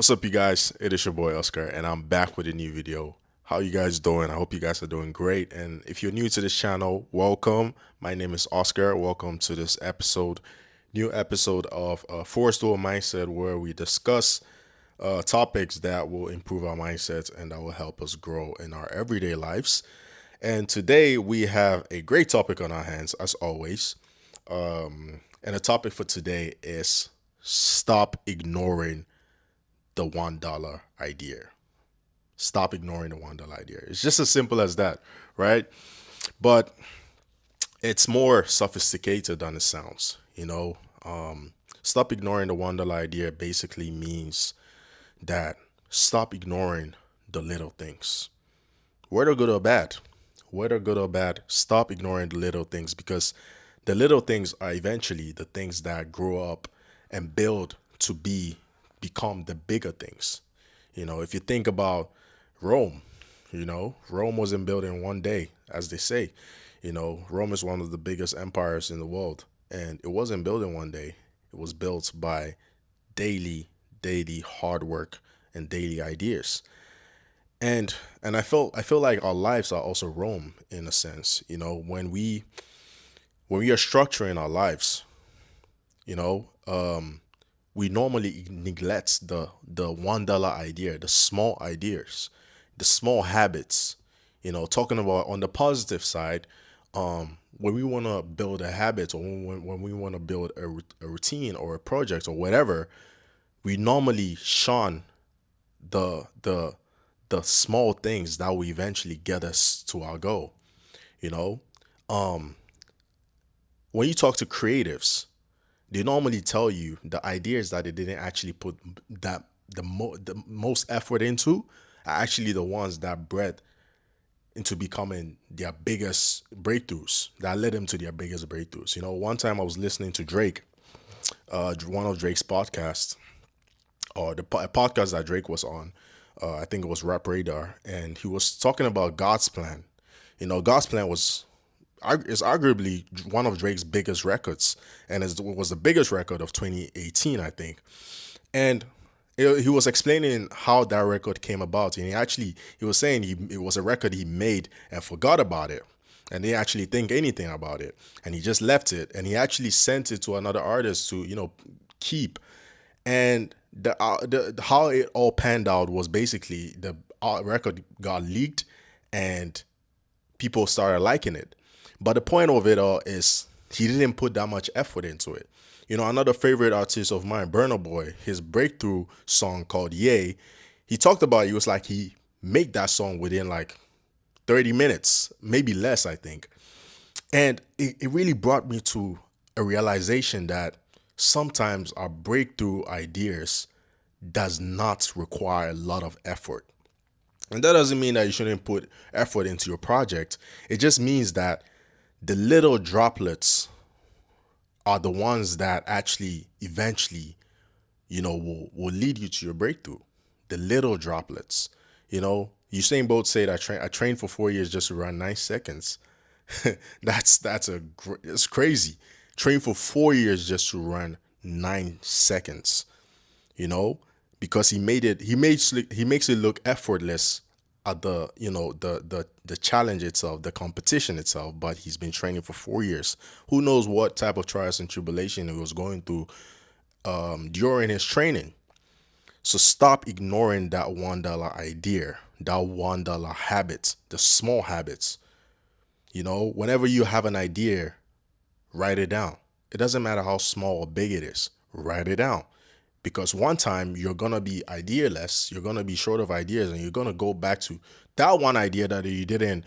What's up, you guys? It is your boy Oscar, and I'm back with a new video. How you guys doing? I hope you guys are doing great. And if you're new to this channel, welcome. My name is Oscar. Welcome to this new episode of Forest Door Mindset, where we discuss topics that will improve our mindsets and that will help us grow in our everyday lives. And today we have a great topic on our hands, as always. And the topic for today is stop ignoring the $1 idea. Stop ignoring the $1 idea. It's just as simple as that, right? But it's more sophisticated than it sounds. Stop ignoring the $1 idea basically means that stop ignoring the little things, whether good or bad. Whether good or bad, stop ignoring the little things because the little things are eventually the things that grow up and build to become the bigger things. If you think about Rome, Rome wasn't built in one day, as they say. Rome is one of the biggest empires in the world, and it wasn't built in one day. It was built by daily, daily hard work and daily ideas. And I feel like our lives are also Rome in a sense. When we are structuring our lives, you know, we normally neglect the $1 idea, the small ideas, the small habits. Talking about on the positive side, when we want to build a habit or when we want to build a routine or a project or whatever, we normally shun the the the small things that will eventually get us to our goal. You know, um, when you talk to creatives, they normally tell you the ideas that they didn't actually put the most effort into are actually the ones that bred into becoming their biggest breakthroughs, that led them to their biggest breakthroughs. One time I was listening to Drake, one of Drake's podcasts, or a podcast that Drake was on. I think it was Rap Radar, and he was talking about God's plan. God's plan is arguably one of Drake's biggest records, and it was the biggest record of 2018, I think. And he was explaining how that record came about, and he was saying it was a record he made and forgot about it, and didn't actually think anything about it, and he just left it, and he actually sent it to another artist to keep. And the how it all panned out was basically the record got leaked, and people started liking it. But the point of it all is he didn't put that much effort into it. Another favorite artist of mine, Burna Boy, his breakthrough song called Yay, he talked about it was like he made that song within like 30 minutes, maybe less, I think. And it really brought me to a realization that sometimes our breakthrough ideas does not require a lot of effort. And that doesn't mean that you shouldn't put effort into your project. It just means that the little droplets are the ones that actually eventually, will lead you to your breakthrough. The little droplets. Usain Bolt said, I trained for 4 years just to run 9 seconds." It's crazy. Train for 4 years just to run 9 seconds. You know, because he makes it look effortless at the challenge itself, the competition itself. But he's been training for 4 years. Who knows what type of trials and tribulation he was going through during his training. So stop ignoring that $1 idea, that $1 habit, the small habits. Whenever you have an idea, write it down. It doesn't matter how small or big it is. Write it down. Because one time you're gonna be idealess, you're gonna be short of ideas, and you're gonna go back to that one idea that you didn't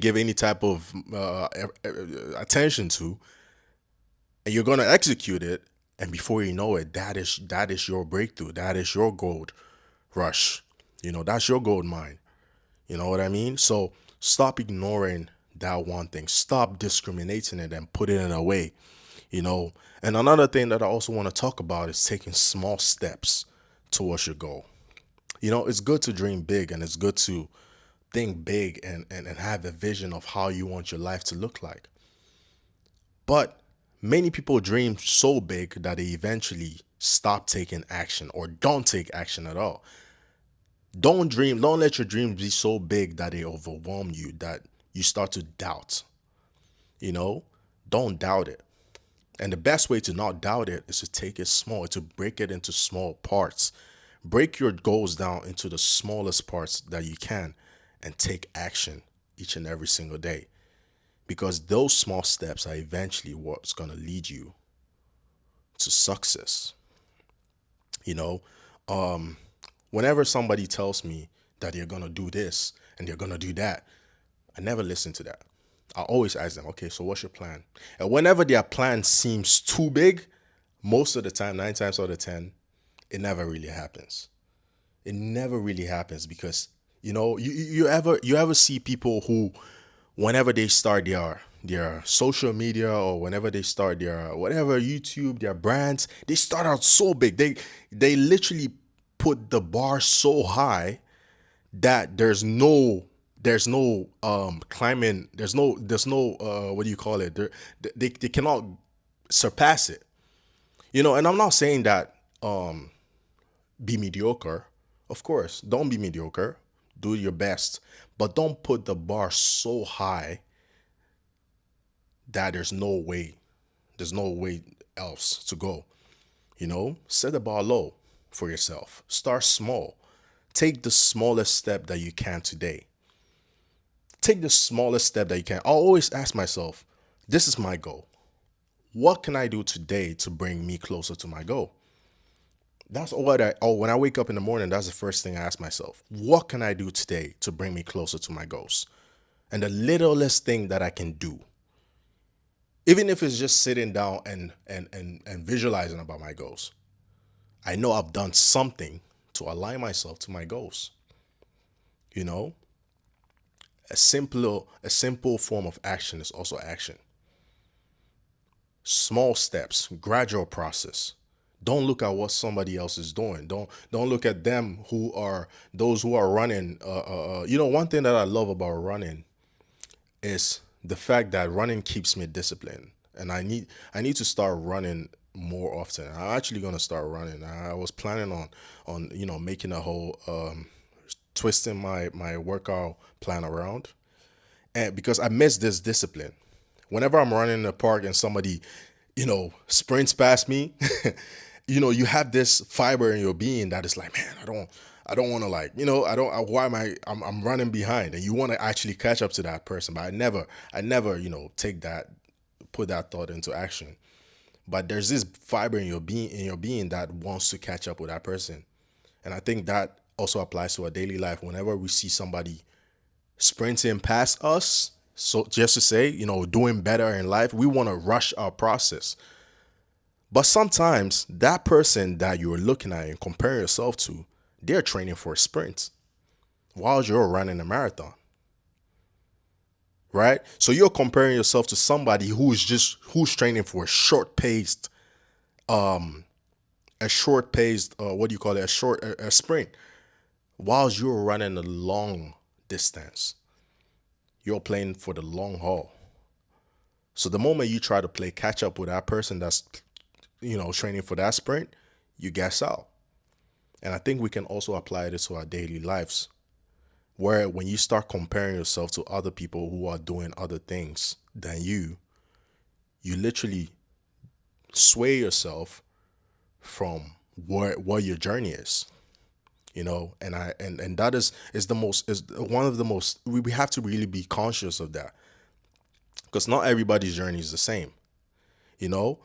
give any type of attention to, and you're gonna execute it, and before you know it, that is your breakthrough, that is your gold rush. That's your gold mine. You know what I mean? So stop ignoring that one thing. Stop discriminating it and put it away. And another thing that I also want to talk about is taking small steps towards your goal. It's good to dream big, and it's good to think big and have a vision of how you want your life to look like. But Many people dream so big that they eventually stop taking action or don't take action at all. Don't let your dreams be so big that they overwhelm you, that you start to doubt. You know, don't doubt it. And the best way to not doubt it is to take it small, to break it into small parts. Break your goals down into the smallest parts that you can and take action each and every single day. Because those small steps are eventually what's going to lead you to success. You know, whenever somebody tells me that they're going to do this and they're going to do that, I never listen to that. I always ask them, okay, so what's your plan? And whenever their plan seems too big, most of the time, 9 times out of 10, it never really happens. It never really happens because you ever see people who, whenever they start their social media or whenever they start their whatever YouTube, their brands, they start out so big. They literally put the bar so high that there's no climbing, there's no what do you call it, they cannot surpass it. And I'm not saying that be mediocre. Of course, don't be mediocre. Do your best, but don't put the bar so high that there's no way else to go. Set the bar low for yourself. Start small. Take the smallest step that you can today. Take the smallest step that you can. I always ask myself, this is my goal. What can I do today to bring me closer to my goal? That's what when I wake up in the morning, that's the first thing I ask myself. What can I do today to bring me closer to my goals? And the littlest thing that I can do, even if it's just sitting down and visualizing about my goals, I know I've done something to align myself to my goals. You know, a simple form of action is also action. Small steps, gradual process. Don't look at what somebody else is doing. Don't look at them who are those who are running. One thing that I love about running is the fact that running keeps me disciplined, and I need to start running more often. I'm actually gonna start running. I was planning on making a whole twisting my workout plan around, and because I miss this discipline. Whenever I'm running in the park and somebody, sprints past me, you have this fiber in your being that is like, man, I don't want to, like, I don't, why am I'm running behind, and you want to actually catch up to that person, but I never, take that, put that thought into action. But there's this fiber in your being that wants to catch up with that person. And I think that also applies to our daily life. Whenever we see somebody sprinting past us, so just to say, doing better in life, we want to rush our process. But sometimes that person that you're looking at and comparing yourself to, they're training for a sprint while you're running a marathon, right? So you're comparing yourself to somebody who's training for a short paced, what do you call it, a sprint, while you're running a long distance. You're playing for the long haul. So the moment you try to play catch up with that person that's training for that sprint, you gas out. And I think we can also apply this to our daily lives, where when you start comparing yourself to other people who are doing other things than you literally sway yourself from what your journey is. And that is the most is one of the most we have to really be conscious of that, because not everybody's journey is the same. you know,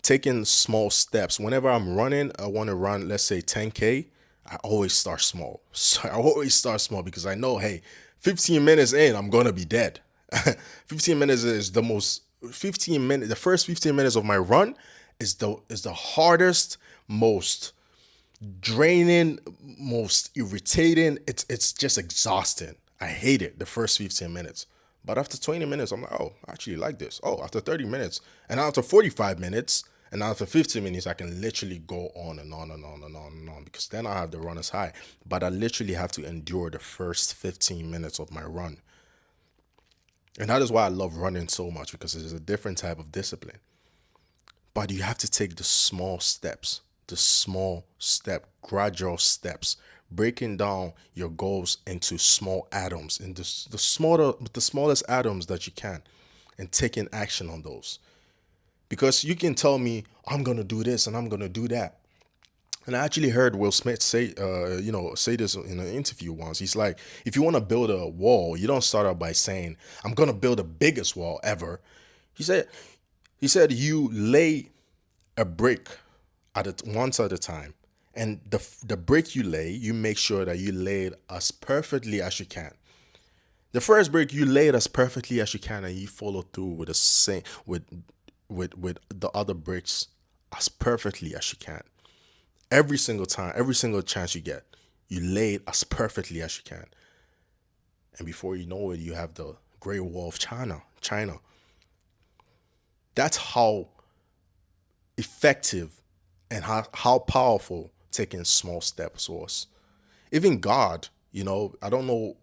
Taking small steps. Whenever I'm running, I want to run, let's say 10K. I always start small. So I always start small because I know, hey, 15 minutes in, I'm going to be dead. 15 minutes is the most, 15 minutes, the first 15 minutes of my run is the hardest, most draining, most irritating. It's just exhausting. I hate it the first 15 minutes. But after 20 minutes, I'm like, oh, I actually like this. Oh, after 30 minutes, and after 45 minutes, and after 15 minutes, I can literally go on and on and on and on and on, because then I have the runner's high. But I literally have to endure the first 15 minutes of my run. And that is why I love running so much, because it is a different type of discipline. But you have to take the small steps, gradual steps, breaking down your goals into small atoms, in the smallest atoms that you can, and taking action on those. Because you can tell me I'm gonna do this and I'm gonna do that. And I actually heard Will Smith say this in an interview once. He's like, if you want to build a wall, you don't start out by saying, "I'm gonna build the biggest wall ever." He said, you lay a brick once at a time, and the brick you lay, you make sure that you lay it as perfectly as you can. The first brick you lay it as perfectly as you can, and you follow through with the same with the other bricks as perfectly as you can. Every single time, every single chance you get, you lay it as perfectly as you can, and before you know it, you have the Great Wall of China. That's how effective and how powerful taking small steps was. Even God, I don't know,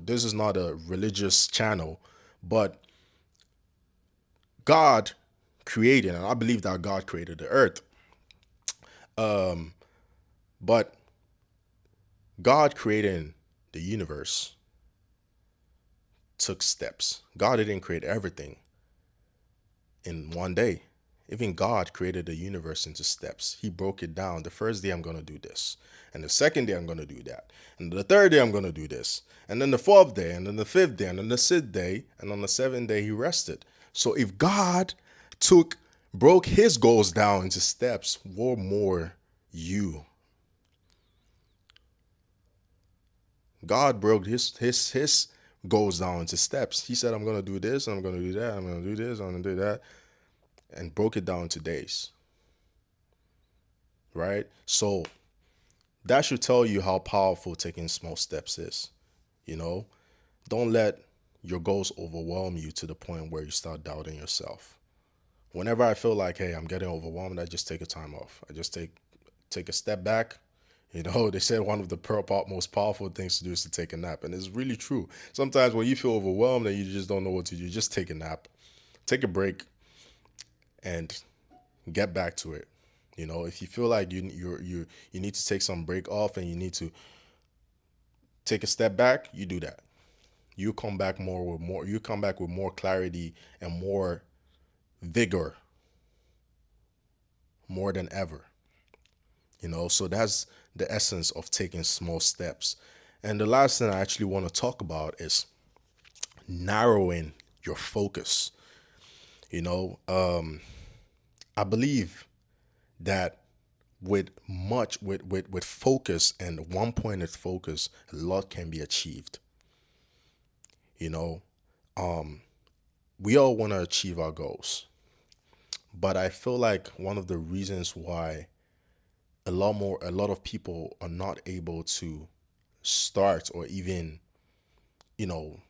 this is not a religious channel, but God created, and I believe that God created the earth. But God creating the universe took steps. God didn't create everything in one day. Even God created the universe into steps. He broke it down. The first day I'm going to do this. And the second day I'm going to do that. And the third day I'm going to do this. And then the fourth day. And then the fifth day. And then the sixth day. And on the seventh day he rested. So if God broke his goals down into steps, what more you? God broke his goals down into steps. He said, I'm going to do this. And I'm going to do that. I'm going to do this. I'm going to do that. And broke it down to days. Right? So that should tell you how powerful taking small steps is. You know, don't let your goals overwhelm you to the point where you start doubting yourself. Whenever I feel like, hey, I'm getting overwhelmed, I just take a time off. I just take a step back. They said one of the most powerful things to do is to take a nap, and it's really true. Sometimes when you feel overwhelmed and you just don't know what to do, just take a nap, take a break, and get back to it. If you feel like you need to take some break off and you need to take a step back, you do that. You come back with more clarity and more vigor, more than ever. So that's the essence of taking small steps. And the last thing I actually want to talk about is narrowing your focus. I believe that with focus and one pointed focus, a lot can be achieved. You know, we all want to achieve our goals, but I feel like one of the reasons why a lot of people are not able to start or even, you know,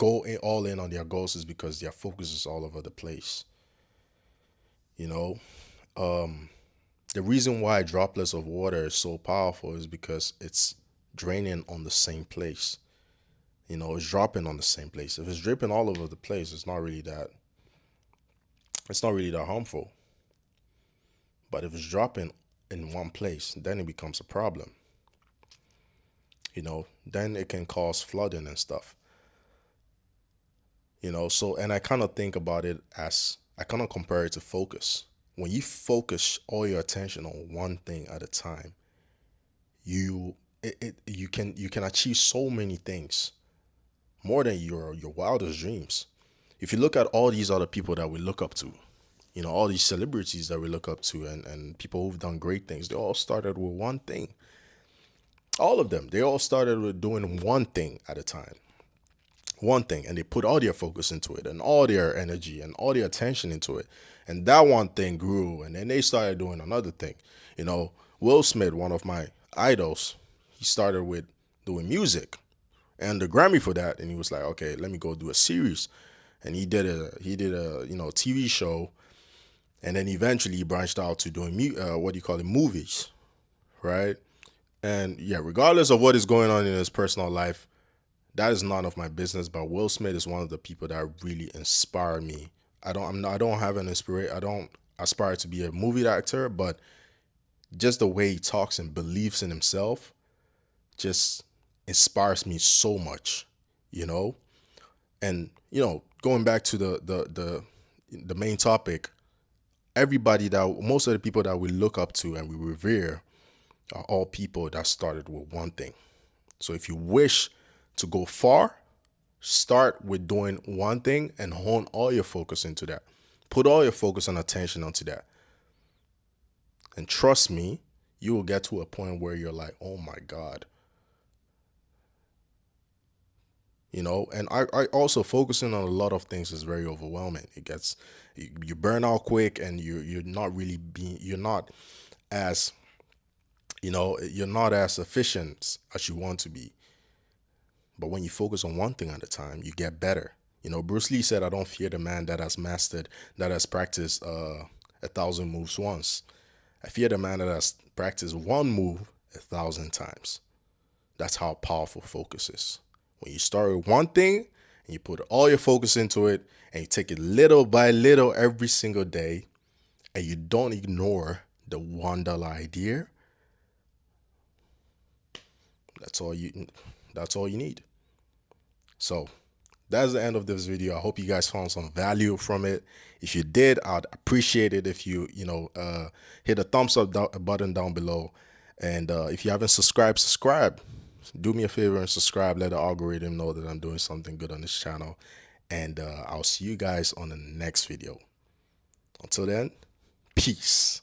all in on their goals is because their focus is all over the place. You know, the reason why droplets of water is so powerful is because it's draining on the same place. It's dropping on the same place. If it's dripping all over the place, it's not really that harmful. But if it's dropping in one place, then it becomes a problem. Then it can cause flooding and stuff. So and I kind of think about it as I kind of compare it to focus. When you focus all your attention on one thing at a time, you can achieve so many things more than your wildest dreams. If you look at all these other people that we look up to, all these celebrities that we look up to, and people who've done great things, they all started with one thing. All of them, they all started with doing one thing at a time. One thing, and they put all their focus into it and all their energy and all their attention into it. And that one thing grew, and then they started doing another thing. Will Smith, one of my idols, he started with doing music and the Grammy for that, and he was like, okay, let me go do a series. And he did a TV show, and then eventually he branched out to doing what do you call it, movies, right? And yeah, regardless of what is going on in his personal life, that is none of my business. But Will Smith is one of the people that really inspire me I don't have an inspiration. I don't aspire to be a movie actor, but just the way he talks and believes in himself just inspires me so much, you know? And going back to the main topic, everybody that most of the people that we look up to and we revere are all people that started with one thing. So if you wish to go far, start with doing one thing and hone all your focus into that. Put all your focus and attention onto that. And trust me, you will get to a point where you're like, oh my God. And I also focusing on a lot of things is very overwhelming. You burn out quick, and you're not really being as you're not as efficient as you want to be. But when you focus on one thing at a time, you get better. Bruce Lee said, I don't fear the man that has practiced 1,000 moves once. I fear the man that has practiced one move 1,000 times. That's how powerful focus is. When you start with one thing and you put all your focus into it and you take it little by little every single day and you don't ignore the $1 idea, that's all you need. So that's the end of this video. I hope you guys found some value from it. If you did, I'd appreciate it if you hit a thumbs up button down below. And if you haven't subscribe. Do me a favor and subscribe. Let the algorithm know that I'm doing something good on this channel. And I'll see you guys on the next video. Until then, peace.